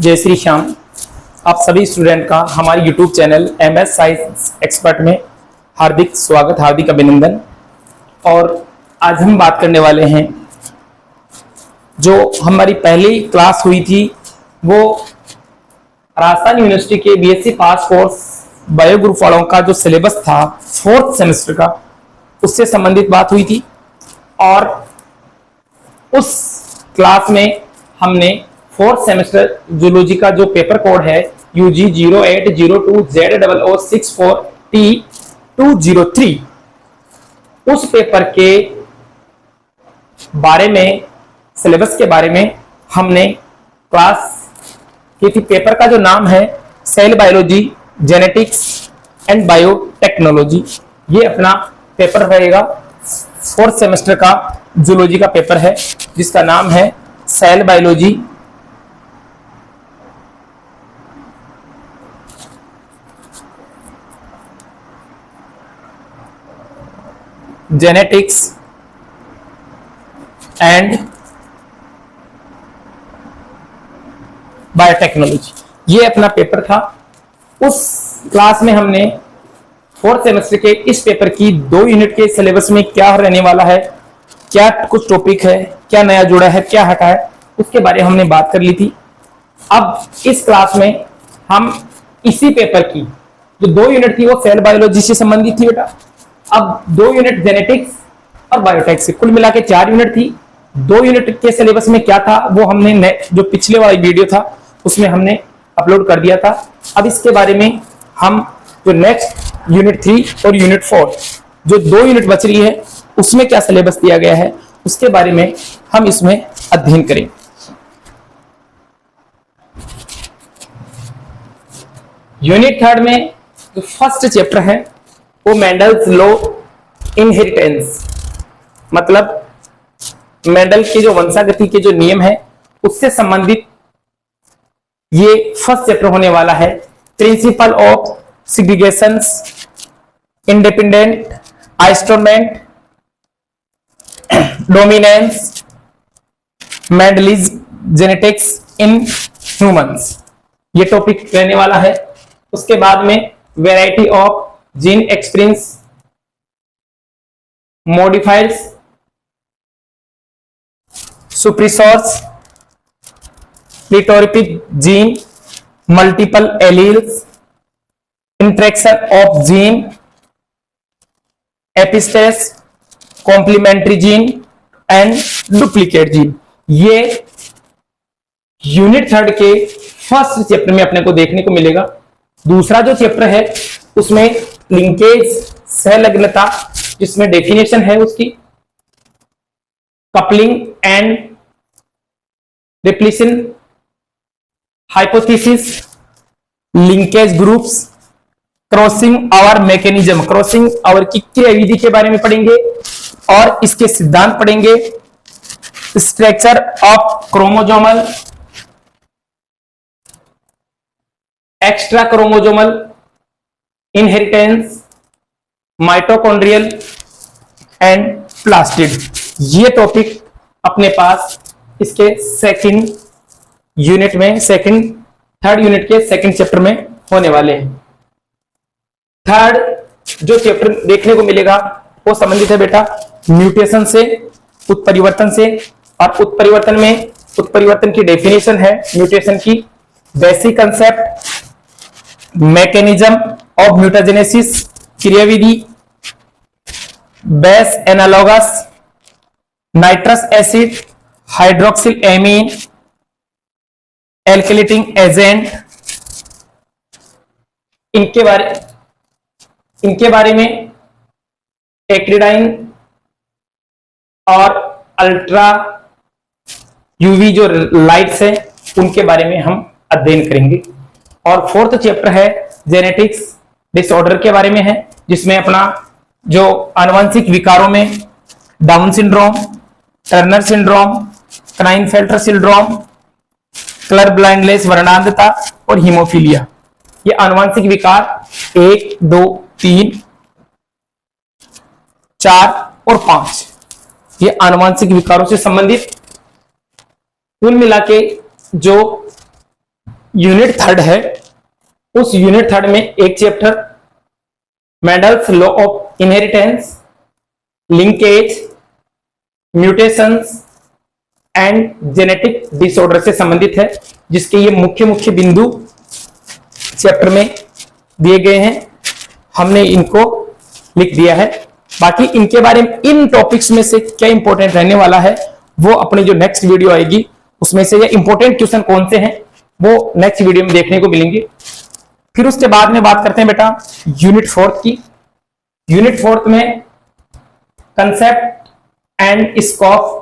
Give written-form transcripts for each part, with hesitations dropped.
जय श्री श्याम। आप सभी स्टूडेंट का हमारे YouTube channel MS science expert में हार्दिक स्वागत, हार्दिक अभिनंदन। और आज हम बात करने वाले हैं, जो हमारी पहली क्लास हुई थी वो राजस्थान यूनिवर्सिटी के BSc पास कोर्स बायो ग्रुप वालों का जो सिलेबस था 4th सेमेस्टर का, उससे संबंधित बात हुई थी। और उस क्लास में हमने 4th सेमेस्टर जूलॉजी का जो पेपर कोड है UG 0802Z0064T203, उस पेपर के बारे में, सिलेबस के बारे में हमने क्लास की थी। पेपर का जो नाम है cell biology, genetics and biotechnology. ये अपना पेपर रहेगा, 4th सेमेस्टर का जूलॉजी का पेपर है, जिसका नाम है cell biology, genetics and biotechnology. ये अपना पेपर था। उस क्लास में हमने 4th सेमेस्टर के इस पेपर की 2 यूनिट के सिलेबस में क्या रहने वाला है, क्या कुछ टॉपिक है, क्या नया जुड़ा है, क्या हटा है, उसके बारे में हमने बात कर ली थी। अब इस क्लास में हम इसी पेपर की जो 2 यूनिट थी वो सेल बायोलॉजी से संबंधित थी बेटा। अब 2 यूनिट जेनेटिक्स और बायोटेक से, कुल मिला के 4 यूनिट थी। 2 यूनिट के सिलेबस में क्या था वो हमने जो पिछले वाला वीडियो था उसमें हमने अपलोड कर दिया था। अब इसके बारे में हम जो नेक्स्ट यूनिट 3 और यूनिट 4 जो 2 यूनिट बच रही है उसमें क्या सिलेबस दिया गया है उसके बारे में हम इसमें अध्ययन करें। यूनिट 3 में जो फर्स्ट चैप्टर है वो मेंडल्स लॉ इनहेरिटेंस, मतलब मेंडल के जो वंशागति के जो नियम है उससे संबंधित ये फर्स्ट चैप्टर होने वाला है। Principle of segregations, independent assortment, dominance, Mendel's genetics in humans, ये टॉपिक रहने वाला है। उसके बाद में variety of gene express, modifiers, suppressors, pleiotropic gene, multiple alleles, interaction of gene, epistasis, complementary gene and duplicate gene. ये यूनिट 3 के first chapter में अपने को देखने को मिलेगा। दूसरा जो चैप्टर है उसमें लिंकेज, सहलग्नता, जिसमें डेफिनेशन है उसकी, coupling and repulsion, hypothesis, linkage groups, crossing over mechanism, crossing over की क्रियाविधि के बारे में पढ़ेंगे और इसके सिद्धांत पढ़ेंगे। Structure of chromosomal, extra chromosomal inheritance, mitochondrial and plastid, ये टॉपिक अपने पास इसके सेकंड यूनिट में, थर्ड यूनिट के सेकंड चैप्टर में होने वाले हैं। थर्ड जो चैप्टर देखने को मिलेगा वो संबंधित है बेटा म्यूटेशन से, उत्परिवर्तन से। और उत्परिवर्तन में, उत्परिवर्तन की डेफिनेशन है म्यूटेशन की, basic concept, mechanism of mutagenesis, क्रियाविधि, base analogues, nitrous acid, hydroxyl amine, alkylating agent, इनके बारे में एक्रिडाइन और अल्ट्रा यूवी जो लाइट्स है उनके बारे में हम अध्ययन करेंगे। और 4th चैप्टर है जेनेटिक्स डिसऑर्डर के बारे में है, जिसमें अपना जो आनुवंशिक विकारों में Down syndrome, Turner syndrome, Klinefelter syndrome, colour blindness, वर्णांधता और हीमोफीलिया, ये आनुवंशिक विकार 1, 2, 3, 4 और 5, ये आनुवंशिक विकारों से संबंधित कुल मिला के जो यूनिट थर्ड है, उस यूनिट थर्ड में एक chapter Mendel's law of inheritance, linkage, mutations and genetic disorder से संबंधित है, जिसके ये मुख्य मुख्य बिंदु चैप्टर में दिए गए हैं। हमने इनको लिख दिया है। बाकी इनके बारे में, इन टॉपिक्स में से क्या इंपॉर्टेंट रहने वाला है वो अपनी जो नेक्स्ट वीडियो आएगी उसमें से, ये इंपॉर्टेंट क्वेश्चन कौन से हैं वो नेक्स्ट वीडियो में देखने को मिलेंगे। फिर उसके बाद में बात करते हैं बेटा यूनिट फोर्थ की। यूनिट फोर्थ में concept and scope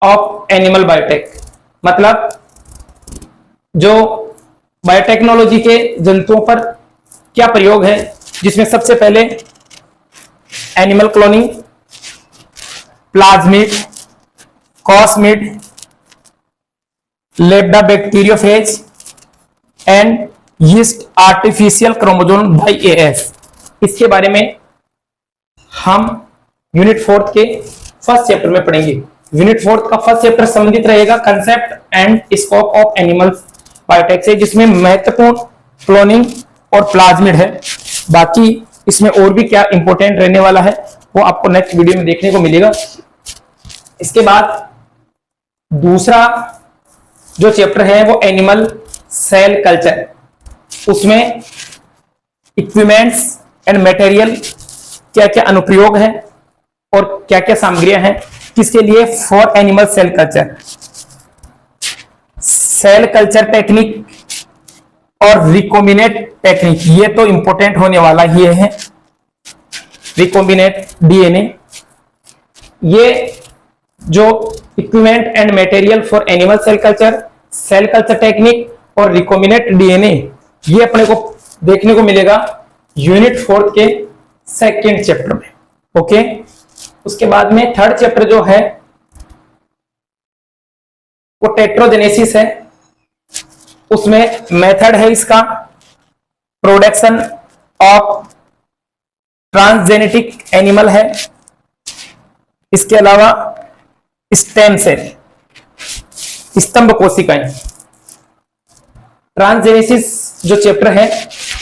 of animal biotech, मतलब जो बायोटेक्नोलॉजी के जंतुओं पर क्या प्रयोग है, जिसमें सबसे पहले animal cloning, plasmid, cosmid, lambda bacteriophage and yeast artificial chromosome by A F. इसके बारे में हम यूनिट फोर्थ के फर्स्ट चैप्टर में पढ़ेंगे। यूनिट फोर्थ का फर्स्ट चैप्टर संबंधित रहेगा concept and scope of animals biotech से, जिसमें महत्वपूर्ण क्लोनिंग और प्लाज्मिड है। बाकी इसमें और भी क्या इंपॉर्टेंट रहने वाला है वो आपको नेक्स्ट वीडियो में देखने को मिलेगा। इसके बाद दूसरा जो चैप्टर है वो एनिमल सेल कल्चर, उसमें इक्विपमेंट्स एंड मटेरियल, क्या क्या अनुप्रयोग है और क्या क्या सामग्रियां हैं किसके लिए, for animal cell culture, cell culture technique और रिकॉम्बिनेंट टेक्निक, ये तो इंपॉर्टेंट होने वाला ही है। रिकॉम्बिनेंट डीएनए, ये जो equipment and material for animal cell culture technique और रिकॉम्बिनेंट डीएनए, ये अपने को देखने को मिलेगा यूनिट फोर्थ के सेकेंड चैप्टर में। ओके, उसके बाद में थर्ड चैप्टर जो है वो टेट्रोजेनेसिस है। उसमें मेथड है इसका, प्रोडक्शन ऑफ ट्रांसजेनेटिक एनिमल है। इसके अलावा स्टेम सेल, स्तंभ कोशिकाएं। ट्रांसजेनेसिस जो चैप्टर है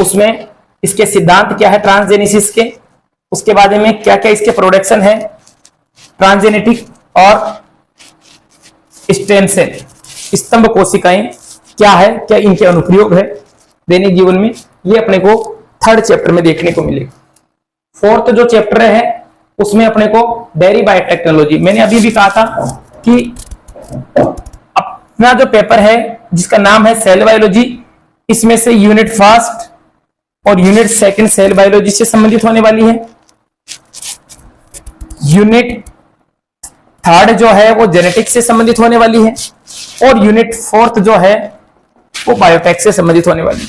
उसमें इसके सिद्धांत क्या है ट्रांसजेनेसिस के, उसके बारे में क्या क्या इसके प्रोडक्शन है, ट्रांसजेनेटिक और स्टेम सेल, स्तंभ कोशिकाएं क्या है, क्या इनके अनुप्रयोग है दैनिक जीवन में, ये अपने को थर्ड चैप्टर में देखने को मिलेगा। फोर्थ जो चैप्टर है उसमें अपने को डेयरी बायोटेक्नोलॉजी, मैंने अभी भी कहा था कि अपना जो पेपर है जिसका नाम है सेल बायोलॉजी, इसमें से यूनिट फर्स्ट और यूनिट सेकंड सेल बायोलॉजी से संबंधित होने वाली है। यूनिट थर्ड जो है वो जेनेटिक्स से संबंधित होने वाली है और यूनिट फोर्थ जो है वो बायोटेक से संबंधित होने वाली है।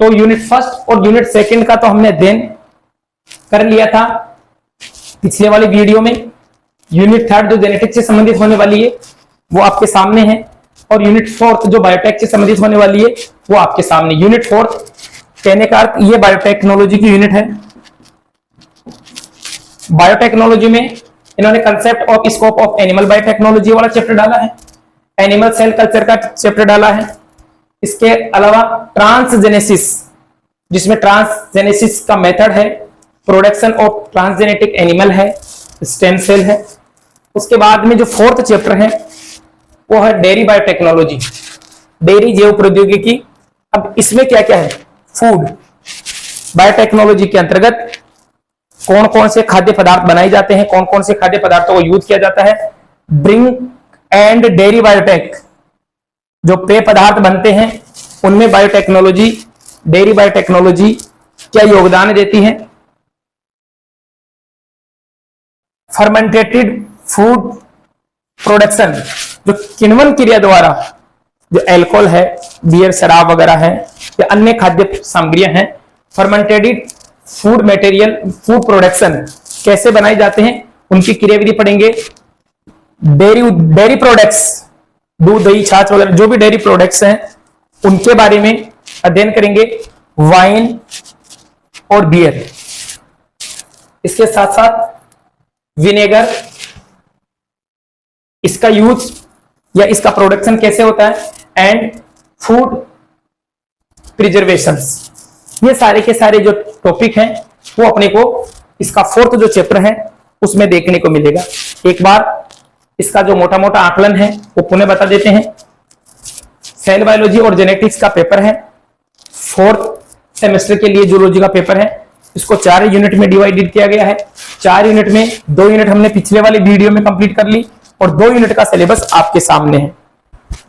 तो यूनिट फर्स्ट और यूनिट सेकंड का तो हमने अध्ययन कर लिया था पिछले वाली वीडियो में। यूनिट थर्ड जो जेनेटिक्स से संबंधित होने वाली है वो आपके सामने है और यूनिट फोर्थ जो बायोटेक से संबंधित होने वाली है वो आपके सामने। यूनिट फोर्थ कहने का अर्थ ये बायोटेक्नोलॉजी की यूनिट है। बायोटेक्नोलॉजी में इन्होंने concept of scope of animal biotechnology वाला चैप्टर डाला है, एनिमल सेल कल्चर का चैप्टर डाला है। इसके अलावा ट्रांसजेनेसिस, जिसमें ट्रांसजेनेसिस का मेथड है, प्रोडक्शन ऑफ ट्रांसजेनेटिक एनिमल है, स्टेम सेल है। उसके बाद में जो फोर्थ चैप्टर है वो है डेयरी बायोटेक्नोलॉजी, डेयरी जैव प्रौद्योगिकी। अब इसमें क्या क्या है, फूड बायोटेक्नोलॉजी के अंतर्गत कौन कौन से खाद्य पदार्थ बनाए जाते हैं, कौन कौन से खाद्य पदार्थों को यूज किया जाता है। ड्रिंक एंड डेयरी बायोटेक, जो पेय पदार्थ बनते हैं उनमें बायोटेक्नोलॉजी, डेयरी बायोटेक्नोलॉजी क्या योगदान देती है। फर्मेंटेटेड फूड प्रोडक्शन, जो किण्वन क्रिया द्वारा जो अल्कोहल है, बियर शराब वगैरह है या अन्य खाद्य सामग्रियां हैं, फर्मेंटेटेड फूड मटेरियल, फूड प्रोडक्शन कैसे बनाए जाते हैं उनकी क्रियाविधि पढ़ेंगे। डेयरी प्रोडक्ट्स, दूध दही छाछ वगैरह जो भी डेयरी प्रोडक्ट्स हैं उनके बारे में अध्ययन करेंगे। वाइन और बियर, इसके साथ साथ विनेगर, इसका यूज या इसका प्रोडक्शन कैसे होता है, एंड फूड प्रिजर्वेशंस। ये सारे के सारे जो टॉपिक हैं वो अपने को इसका फोर्थ जो चैप्टर है उसमें देखने को मिलेगा। एक बार इसका जो मोटा मोटा आकलन है वो पुनः बता देते हैं। सेल बायोलॉजी और जेनेटिक्स का पेपर है, फोर्थ सेमेस्टर के लिए जूलॉजी का पेपर है। इसको 4 यूनिट में डिवाइडेड किया गया है। 4 यूनिट में 2 यूनिट हमने पिछले वाले वीडियो में कंप्लीट कर ली और 2 यूनिट का सिलेबस आपके सामने है।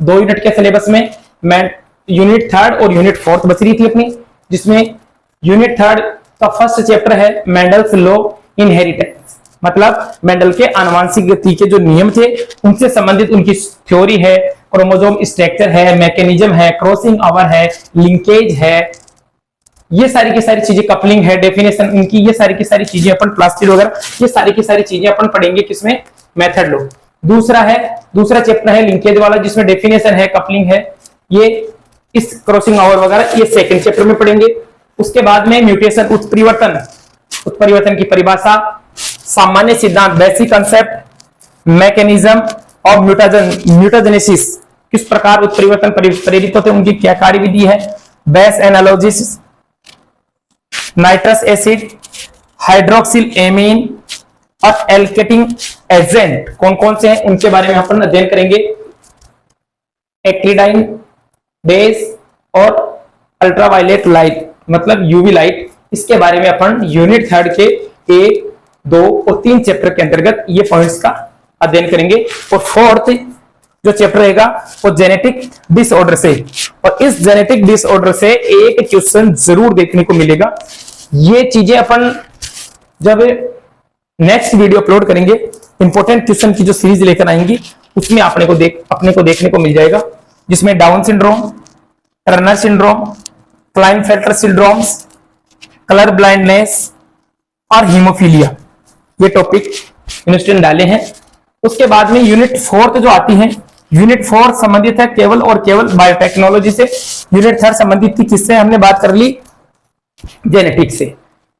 2 यूनिट के सिलेबस में मैं यूनिट 3 और यूनिट 4 बच रही थी अपनी, जिसमें यूनिट 3 का फर्स्ट चैप्टर है मेंडल्स लॉ इनहेरिटेंस, मतलब मेंडल के आनुवंशिक गति के जो नियम थे उनसे संबंधित उनकी थ्योरी है, क्रोमोसोम स्ट्रक्चर है, मैकेनिज्म है, क्रॉसिंग ओवर है, लिंकेज है, ये सारी की सारी चीजें, कपलिंग है, डेफिनेशन इनकी, ये सारी की सारी चीजें अपन प्लास्टिड वगैरह, ये सारी की सारी चीजें अपन पढ़ेंगे किसमें, मेथड लो। दूसरा चैप्टर है लिंकेज वाला, जिसमें डेफिनेशन है, कपलिंग है, ये इस क्रॉसिंग ओवर वगैरह ये सेकंड चैप्टर में पढ़ेंगे। उसके बाद में म्यूटेशन, उत्परिवर्तन की परिभाषा, सामान्य सिद्धांत, बेसिक कंसेप्ट, मैकेनिज्म और म्यूटाजेनेसिस, किस प्रकार उत्परिवर्तन प्रेरित होते हैं, उनकी क्या कार्यविधि है, base analysis, nitrous acid, hydroxyl amine और एल्केटिंग एजेंट कौन कौन से हैं उनके बारे में अपन अध्ययन करेंगे। एक्टिडाइन बेस और अल्ट्रावायलेट लाइट मतलब यूवी लाइट, इसके बारे में अपन यूनिट 3 के 1, 2 और 3 चैप्टर के अंतर्गत ये पॉइंट्स का अध्ययन करेंगे। और फोर्थ जो चैप्टर रहेगा वो जेनेटिक डिसऑर्डर से, और इस जेनेटिक डिसऑर्डर से एक क्वेश्चन जरूर देखने को मिलेगा। ये चीजें अपन जब नेक्स्ट वीडियो अपलोड करेंगे, इंपॉर्टेंट क्वेश्चन की जो सीरीज लेकर आएंगी उसमें अपने को देखने को मिल जाएगा, जिसमें down syndrome, Turner syndrome, Klinefelter syndromes, colour blindness और हीमोफीलिया, ये टॉपिक यूनिवर्सिटी ने डाले हैं। उसके बाद में यूनिट 4 जो आती है, यूनिट 4 संबंधित है केवल और केवल बायोटेक्नोलॉजी से। यूनिट 3 संबंधित थी किससे, हमने बात कर ली, जेनेटिक्स से।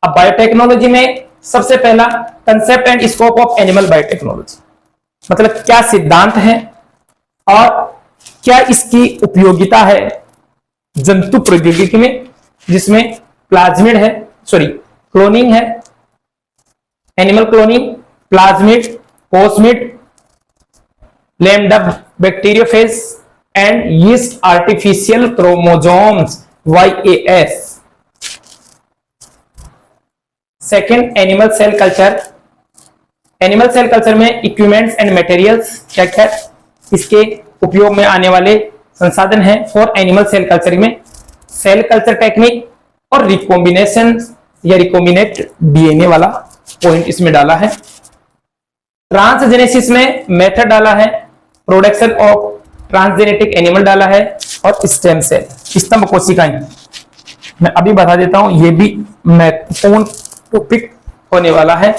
अब बायोटेक्नोलॉजी में सबसे पहला concept and scope of animal biotechnology, मतलब क्या सिद्धांत है और क्या इसकी उपयोगिता है जंतु प्रौद्योगिकी में, जिसमें प्लाज्मिड है, क्लोनिंग है, animal cloning, plasmid, cosmid, lambda bacteriophage and yeast artificial chromosomes YAS। Second animal cell culture. Animal cell culture में इक्विपमेंट्स एंड मटेरियल्स क्या क्या इसके उपयोग में आने वाले संसाधन हैं फॉर एनिमल सेल कल्चर में, सेल कल्चर टेक्निक और रिकॉम्बिनेशन या रिकॉम्बिनेट DNA वाला पॉइंट इसमें डाला है। ट्रांसजेनेसिस में मेथड डाला है, प्रोडक्शन ऑफ ट्रांसजेनेटिक एनिमल डाला है और स्टेम सेल, स्तंभ कोशिकाएं। मैं अभी बता देता हूं, ये भी महत्वपूर्ण टॉपिक होने वाला है।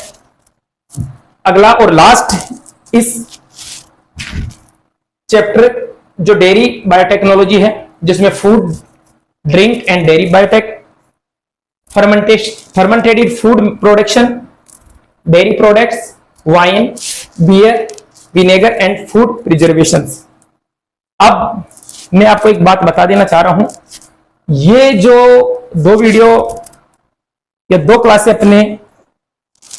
अगला और लास्ट इस चैप्टर जो डेयरी बायोटेक्नोलॉजी है, जिसमें food, drink and dairy biotech, fermented food production, dairy products, wine, beer, vinegar and food preservations. अब मैं आपको एक बात बता देना चाह रहा हूं, ये जो 2 वीडियो या 2 क्लासें अपने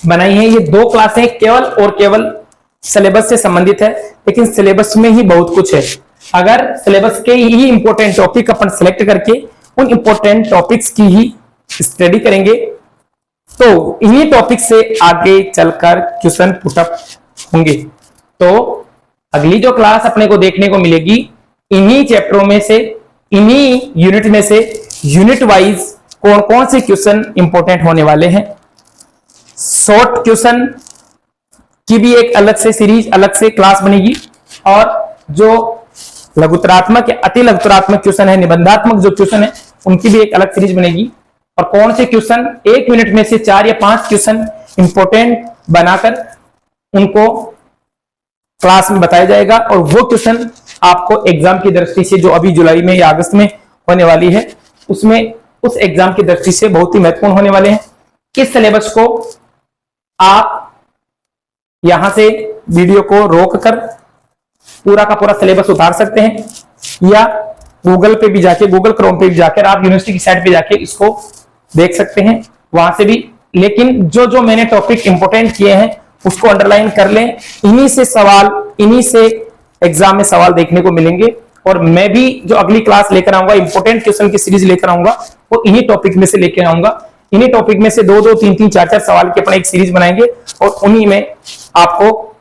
बनाई हैं, ये 2 क्लासें केवल और केवल सिलेबस से संबंधित है, लेकिन सिलेबस में ही बहुत कुछ है। अगर सिलेबस के ही इंपॉर्टेंट टॉपिक अपन सिलेक्ट करके उन इंपॉर्टेंट टॉपिक्स की ही स्टडी करेंगे तो इन्हीं टॉपिक से आगे चलकर क्वेश्चन पुटअप होंगे। तो अगली जो क्लास अपने को देखने को मिलेगी, इन्हीं चैप्टरों में से, इन्हीं यूनिट में से यूनिट वाइज कौन कौन से क्वेश्चन इंपॉर्टेंट होने वाले हैं। शॉर्ट क्वेश्चन की भी एक अलग से सीरीज, अलग से क्लास बनेगी, और जो लघुतरात्मक या अति लघुतरात्मक क्वेश्चन है, निबंधात्मक जो क्वेश्चन है, उनकी भी एक अलग सीरीज बनेगी। और कौन से क्वेश्चन 1 यूनिट में से 4 या 5 क्वेश्चन इंपॉर्टेंट बनाकर उनको क्लास में बताया जाएगा, और वो क्वेश्चन आपको एग्जाम की दृष्टि से, जो अभी जुलाई में या अगस्त में होने वाली है, उसमें उस एग्जाम की दृष्टि से बहुत ही महत्वपूर्ण होने वाले हैं। इस सिलेबस को आप यहां से वीडियो को रोककर पूरा का पूरा सिलेबस उतार सकते हैं, या गूगल पे भी जाके, गूगल क्रोम पे भी जाकर आप यूनिवर्सिटी की साइट पे जाके इसको देख सकते हैं वहां से भी। लेकिन जो जो मैंने टॉपिक इंपोर्टेंट किए हैं उसको अंडरलाइन कर लें, इन्हीं से सवाल, इन्हीं से एग्जाम में सवाल देखने को मिलेंगे। और मैं भी जो अगली क्लास लेकर आऊंगा, इंपोर्टेंट क्वेश्चन की सीरीज लेकर आऊंगा, वो इन्हीं टॉपिक में से लेकर आऊंगा। इन्हीं टॉपिक में से 2-2, 3-3, 4-4 सवाल की अपना एक सीरीज बनाएंगे और उन्हीं में आपको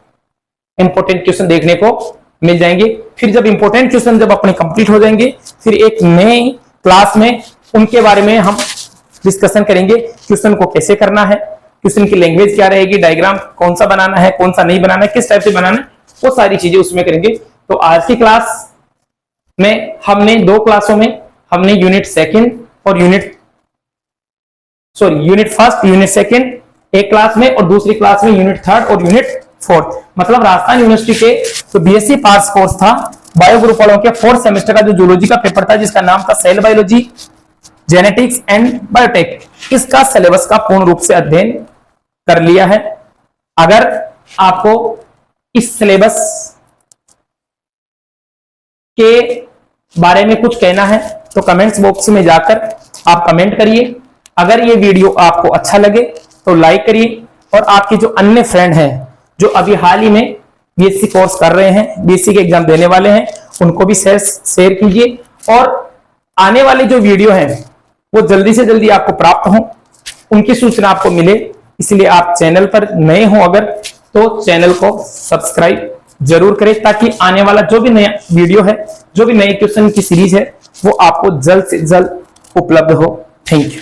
इंपोर्टेंट क्वेश्चन देखने को मिल जाएंगे। फिर जब इंपोर्टेंट क्वेश्चन जब अपने कंप्लीट हो जाएंगे, फिर एक नए क्लास में उनके बारे में हम डिस्कशन करेंगे। क्वेश्चन को कैसे करना है, क्वेश्चन की लैंग्वेज क्या रहेगी, डायग्राम कौन सा बनाना है, कौन सा नहीं बनाना है, किस टाइप से बनाना है, वो सारी चीजें उसमें करेंगे। तो आज की क्लास में हमने 2 क्लासों में हमने यूनिट फर्स्ट, यूनिट सेकंड एक क्लास में, और दूसरी क्लास में यूनिट थर्ड और यूनिट फोर्थ। मतलब राजस्थान यूनिवर्सिटी के जो बीएससी पास कोर्स था बायो ग्रुप वालों के 4th सेमेस्टर का जो जूलॉजी का पेपर था, जिसका नाम था cell biology, genetics and biotech, इसका सिलेबस का पूर्ण रूप से अध्ययन कर लिया है। अगर आपको इस सिलेबस के बारे में कुछ कहना है तो कमेंट्स बॉक्स में जाकर आप कमेंट करिए। अगर ये वीडियो आपको अच्छा लगे तो लाइक करिए, और आपके जो अन्य फ्रेंड हैं जो अभी हाल ही में बीएससी कोर्स कर रहे हैं, बीएससी के एग्जाम देने वाले हैं, उनको भी शेयर कीजिए। और आने वाले जो वीडियो हैं वो जल्दी से जल्दी आपको प्राप्त हो, उनकी सूचना आपको मिले। इसलिए आप चैनल पर नए हो अगर, तो चैनल को सब्सक्राइब जरूर करें, ताकि आने वाला जो भी नया वीडियो है, जो भी नए क्वेश्चन की सीरीज है, वो आपको जल्द से जल्द उपलब्ध हो। Thank you.